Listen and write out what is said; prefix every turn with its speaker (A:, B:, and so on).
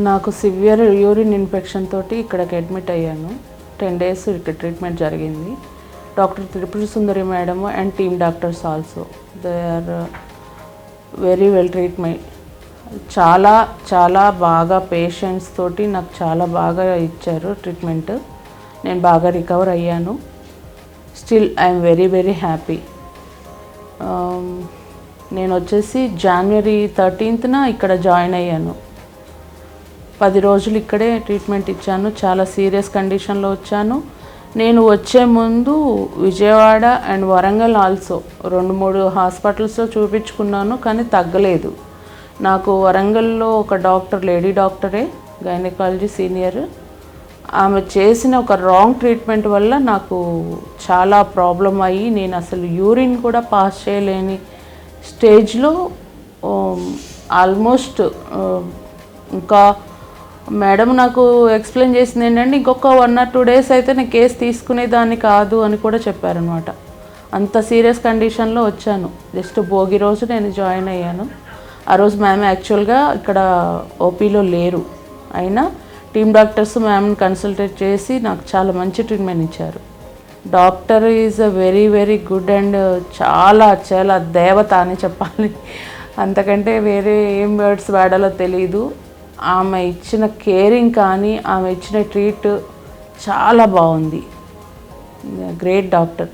A: నాకు severe urine infection తోటి ఇక్కడికి అడ్మిట్ అయ్యాను. 10 days ఇక్కడ ట్రీట్మెంట్ జరిగింది. Doctor Tripura Sundari madam and team doctors also they are very well treat my. చాలా చాలా బాగా పేషెంట్స్ తోటి నాకు చాలా బాగా ఇచ్చారు ట్రీట్మెంట్. నేను బాగా రికవర్ అయ్యాను. Still I'm very very happy. నేను వచ్చేసి January 13th ఇక్కడ జాయిన్ అయ్యాను. 10 రోజులు ఇక్కడే ట్రీట్మెంట్ ఇచ్చాను. చాలా సీరియస్ కండిషన్లో వచ్చాను. నేను వచ్చే ముందు విజయవాడ అండ్ వరంగల్ ఆల్సో 2-3 హాస్పిటల్స్లో చూపించుకున్నాను, కానీ తగ్గలేదు. నాకు వరంగల్లో ఒక డాక్టర్, లేడీ డాక్టరే, గైనకాలజీ సీనియర్, ఆమె చేసిన ఒక రాంగ్ ట్రీట్మెంట్ వల్ల నాకు చాలా ప్రాబ్లం అయ్యి నేను అసలు యూరిన్ కూడా పాస్ చేయలేని స్టేజ్లో ఆల్మోస్ట్ ఇంకా మేడం నాకు ఎక్స్ప్లెయిన్ చేసింది ఏంటంటే ఇంకొక 1 or 2 days అయితే నేను కేసు తీసుకునేదాన్ని కాదు అని కూడా చెప్పారనమాట. అంత సీరియస్ కండిషన్లో వచ్చాను. జస్ట్ భోగి రోజు నేను జాయిన్ అయ్యాను. ఆ రోజు మ్యామ్ యాక్చువల్గా ఇక్కడ ఓపీలో లేరు. అయినా టీమ్ డాక్టర్స్ మ్యామ్ని కన్సల్టేట్ చేసి నాకు చాలా మంచి ట్రీట్మెంట్ ఇచ్చారు. Doctor is a very very good and చాలా చాలా దేవత అని చెప్పాలి. అంతకంటే వేరే ఏం వర్డ్స్ వాడాలో తెలీదు. ఆమె ఇచ్చిన కేరింగ్ కానీ ఆమె ఇచ్చిన ట్రీట్ చాలా బాగుంది. Great doctor.